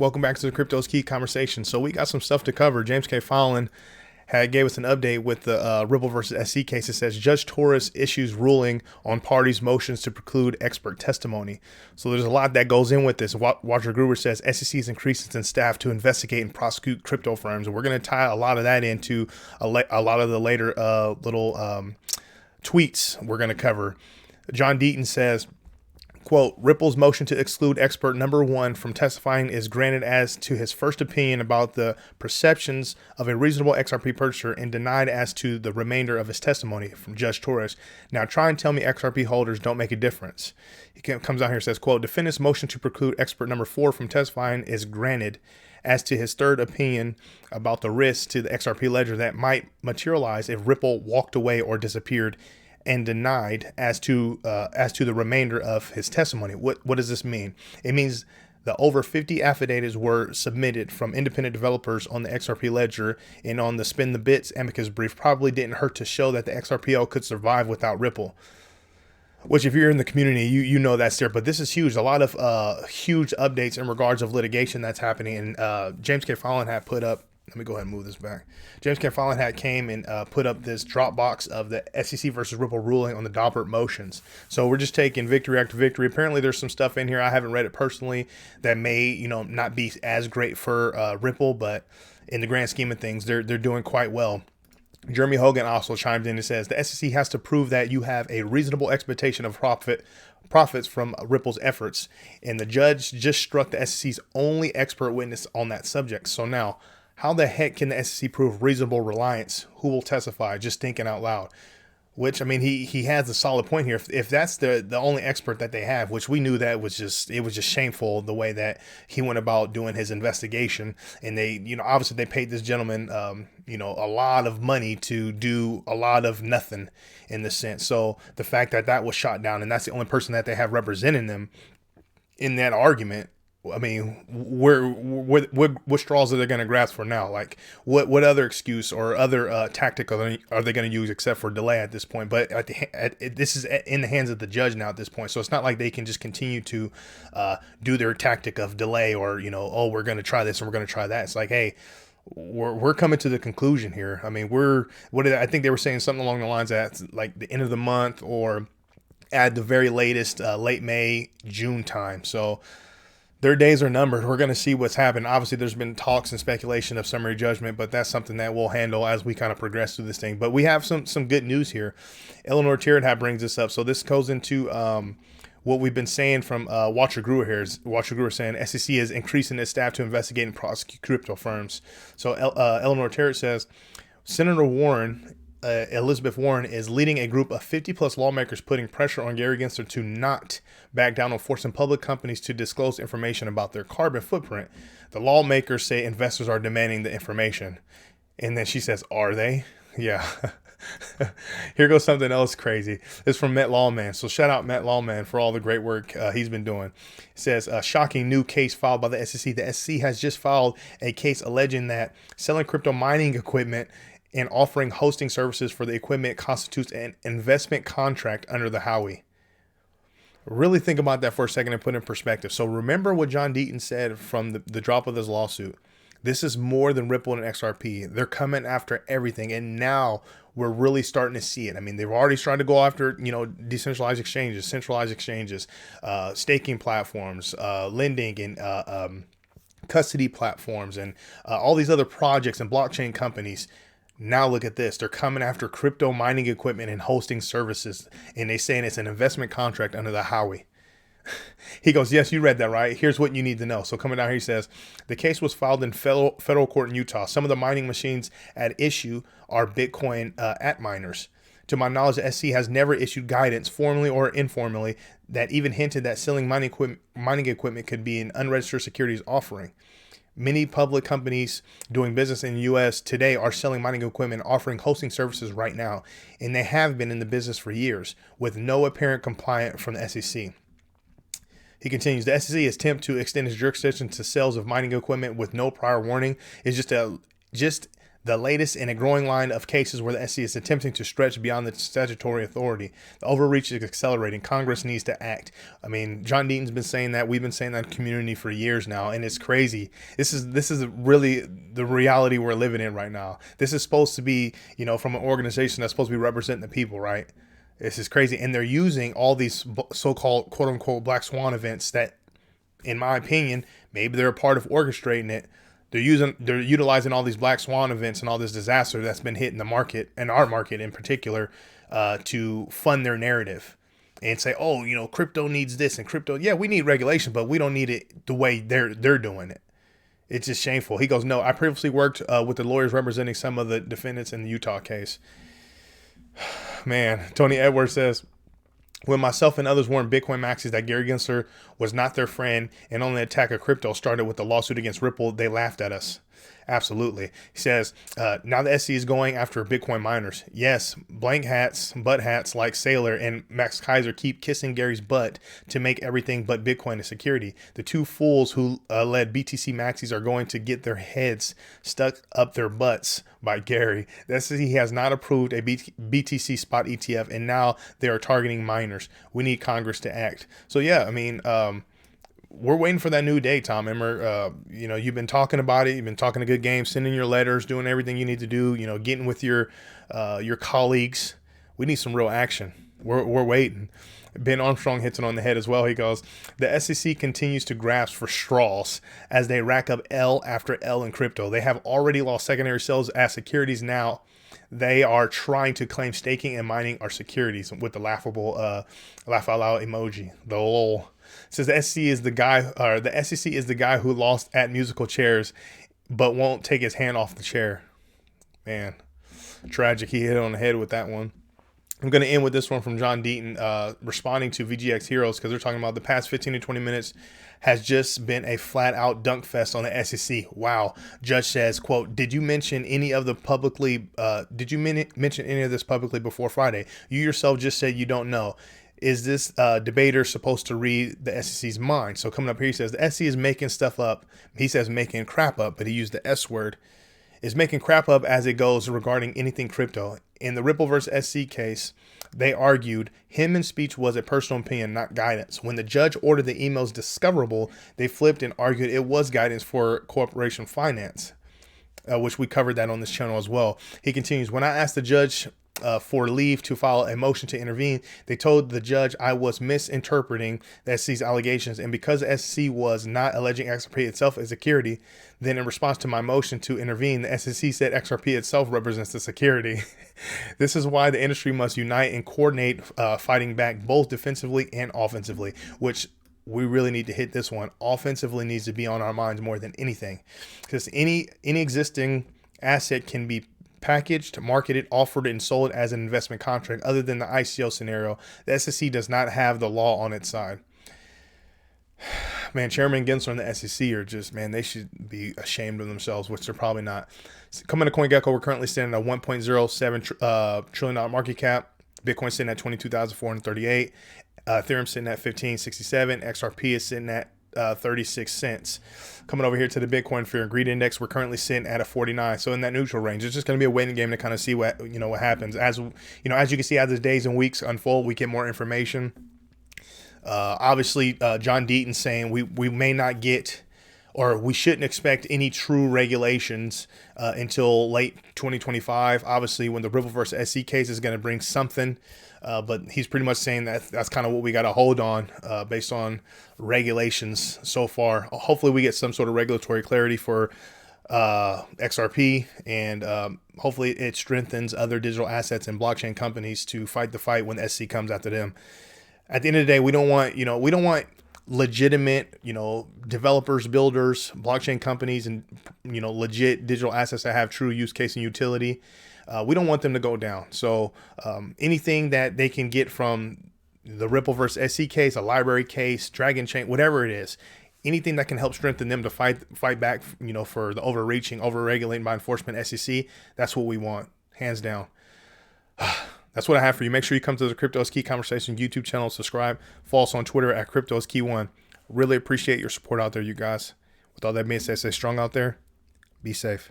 Welcome back to the Crypto's Key conversation. So we got some stuff to cover. James K. Fallon gave us an update with the Ripple versus SEC case. It says Judge Torres issues ruling on parties' motions to preclude expert testimony. So there's a lot that goes in with this. Watcher Gruber says SEC has increased its staff to investigate and prosecute crypto firms. And we're going to tie a lot of that into a lot of the later little tweets we're going to cover. John Deaton says, quote, Ripple's motion to exclude expert number one from testifying is granted as to his first opinion about the perceptions of a reasonable XRP purchaser and denied as to the remainder of his testimony from Judge Torres. Now try and tell me XRP holders don't make a difference. He comes out here and says, quote, defendant's motion to preclude expert number four from testifying is granted as to his third opinion about the risks to the XRP ledger that might materialize if Ripple walked away or disappeared, and denied as to the remainder of his testimony. What does this mean? It means the over 50 affidavits were submitted from independent developers on the XRP ledger, and on the Spin the Bits amicus brief probably didn't hurt to show that the XRPL could survive without Ripple. Which, if you're in the community, you know that's there. But this is huge. A lot of huge updates in regards of litigation that's happening. And James K. Fallon had put up. Let me go ahead and move this back. James K. Fallon came and put up this Dropbox of the SEC versus Ripple ruling on the Daubert motions. So we're just taking victory after victory. Apparently there's some stuff in here. I haven't read it personally that may, not be as great for Ripple, but in the grand scheme of things, they're doing quite well. Jeremy Hogan also chimed in and says the SEC has to prove that you have a reasonable expectation of profits from Ripple's efforts. And the judge just struck the SEC's only expert witness on that subject. So now, how the heck can the SEC prove reasonable reliance? Who will testify? Just thinking out loud. Which, I mean, he has a solid point here. If that's the only expert that they have, which we knew that was just shameful the way that he went about doing his investigation. And they, obviously they paid this gentleman, a lot of money to do a lot of nothing in this sense. So the fact that was shot down and that's the only person that they have representing them in that argument, I mean, what straws are they going to grasp for now? Like, what other excuse or other tactic are they going to use except for delay at this point? But this is in the hands of the judge now at this point, so it's not like they can just continue to do their tactic of delay or we're going to try this and we're going to try that. It's like, hey, we're coming to the conclusion here. I mean, I think they were saying something along the lines that like the end of the month or at the very latest late May, June time. So their days are numbered. We're going to see what's happened. Obviously, there's been talks and speculation of summary judgment, but that's something that we'll handle as we kind of progress through this thing. But we have some good news here. Eleanor Tirad brings this up. So this goes into what we've been saying from Watcher Gruber here. Watcher Gruber saying SEC is increasing its staff to investigate and prosecute crypto firms. So Eleanor Tirad says, Senator Warren, Elizabeth Warren, is leading a group of 50 plus lawmakers putting pressure on Gary Gensler to not back down on forcing public companies to disclose information about their carbon footprint. The lawmakers say investors are demanding the information. And then she says, are they? Yeah. Here goes something else crazy. It's from Matt Lawman. So shout out Matt Lawman for all the great work he's been doing. It says, a shocking new case filed by the SEC. The SEC has just filed a case alleging that selling crypto mining equipment and offering hosting services for the equipment constitutes an investment contract under the Howey. Really think about that for a second and put it in perspective. So remember what John Deaton said from the drop of this lawsuit. This is more than Ripple and XRP. They're coming after everything. And now we're really starting to see it. I mean, they've already tried to go after, decentralized exchanges, centralized exchanges, staking platforms, lending and custody platforms, and all these other projects and blockchain companies. Now look at this. They're coming after crypto mining equipment and hosting services. And they're saying it's an investment contract under the Howey. He goes, yes, you read that right. Here's what you need to know. So coming down here, he says, the case was filed in federal court in Utah. Some of the mining machines at issue are Bitcoin at miners. To my knowledge, the SEC has never issued guidance, formally or informally, that even hinted that selling mining equipment could be an unregistered securities offering. Many public companies doing business in the U.S. today are selling mining equipment, offering hosting services right now, and they have been in the business for years with no apparent compliance from the SEC. He continues, the SEC's attempt to extend its jurisdiction to sales of mining equipment with no prior warning is just the latest in a growing line of cases where the SEC is attempting to stretch beyond the statutory authority. The overreach is accelerating. Congress needs to act. I mean, John Deaton's been saying that. We've been saying that in the community for years now, and it's crazy. This is really the reality we're living in right now. This is supposed to be, from an organization that's supposed to be representing the people, right? This is crazy. And they're using all these so-called quote-unquote black swan events that, in my opinion, maybe they're a part of orchestrating it. They're utilizing all these black swan events and all this disaster that's been hitting the market, and our market in particular, to fund their narrative and say, oh, crypto needs this, and crypto, yeah, we need regulation, but we don't need it the way they're doing it. It's just shameful. He goes, no, I previously worked with the lawyers representing some of the defendants in the Utah case. Man, Tony Edwards says, when myself and others warned Bitcoin maxis that Gary Gensler was not their friend and only attack of crypto started with the lawsuit against Ripple, they laughed at us. Absolutely. He says, now the SEC is going after Bitcoin miners. Yes, butt hats like Saylor and Max Kaiser keep kissing Gary's butt to make everything but Bitcoin a security. The two fools who led BTC maxis are going to get their heads stuck up their butts by Gary. The SEC has not approved a BTC spot ETF, and now they are targeting miners. We need Congress to act. So yeah, I mean, we're waiting for that new day, Tom Emmer. You've been talking about it. You've been talking a good game, sending your letters, doing everything you need to do, getting with your colleagues. We need some real action. We're waiting. Ben Armstrong hits it on the head as well. He goes, the SEC continues to grasp for straws as they rack up L after L in crypto. They have already lost secondary sales as securities. Now they are trying to claim staking and mining are securities with the laughable laugh out loud emoji, the lol. It says the SEC is the guy who lost at musical chairs but won't take his hand off the chair. Man, tragic. He hit it on the head with that one. I'm going to end with this one from John Deaton responding to VGX Heroes, because they're talking about the past 15 to 20 minutes has just been a flat out dunk fest on the SEC. Wow. Judge says, quote, did you mention any of this publicly before Friday? You yourself just said you don't know. Is this debater supposed to read the SEC's mind? So coming up here, he says the SEC is making stuff up. He says making crap up, but he used the S word. Is making crap up as it goes regarding anything crypto. In the Ripple versus SC case, they argued Hinman's speech was a personal opinion, not guidance. When the judge ordered the emails discoverable, they flipped and argued it was guidance for corporation finance, which we covered that on this channel as well. He continues, when I asked the judge for leave to file a motion to intervene, they told the judge I was misinterpreting the SEC's allegations, and because the SEC was not alleging XRP itself as security, then in response to my motion to intervene, the SEC said XRP itself represents the security. This is why the industry must unite and coordinate fighting back both defensively and offensively, which we really need to hit this one. Offensively needs to be on our minds more than anything, because any existing asset can be packaged, marketed, offered, and sold as an investment contract. Other than the ICO scenario, the SEC does not have the law on its side. Man, Chairman Gensler and the SEC are just, man, they should be ashamed of themselves, which they're probably not. Coming to CoinGecko, we're currently standing at $1.07 trillion market cap. Bitcoin sitting at 22,438. Ethereum sitting at 1567. XRP is sitting at 36 cents. Coming over here to the Bitcoin Fear and Greed Index, we're currently sitting at a 49. So in that neutral range, it's just going to be a waiting game to kind of see what happens. As you can see, as the days and weeks unfold, we get more information. Obviously, John Deaton saying we may not get, or we shouldn't expect any true regulations until late 2025. Obviously, when the Ripple versus SC case is going to bring something, but he's pretty much saying that that's kind of what we got to hold on based on regulations so far. Hopefully, we get some sort of regulatory clarity for XRP, and hopefully it strengthens other digital assets and blockchain companies to fight the fight when SC comes after them. At the end of the day, we don't want legitimate, developers, builders, blockchain companies, and, legit digital assets that have true use case and utility. We don't want them to go down. So anything that they can get from the Ripple versus SC case, a library case, Dragon Chain, whatever it is, anything that can help strengthen them to fight back, for the overreaching, over-regulating by enforcement SEC, that's what we want, hands down. That's what I have for you. Make sure you come to the Crypto is Key Conversation YouTube channel, subscribe, follow us on Twitter at Crypto is Key 1. Really appreciate your support out there, you guys. With all that being said, stay strong out there. Be safe.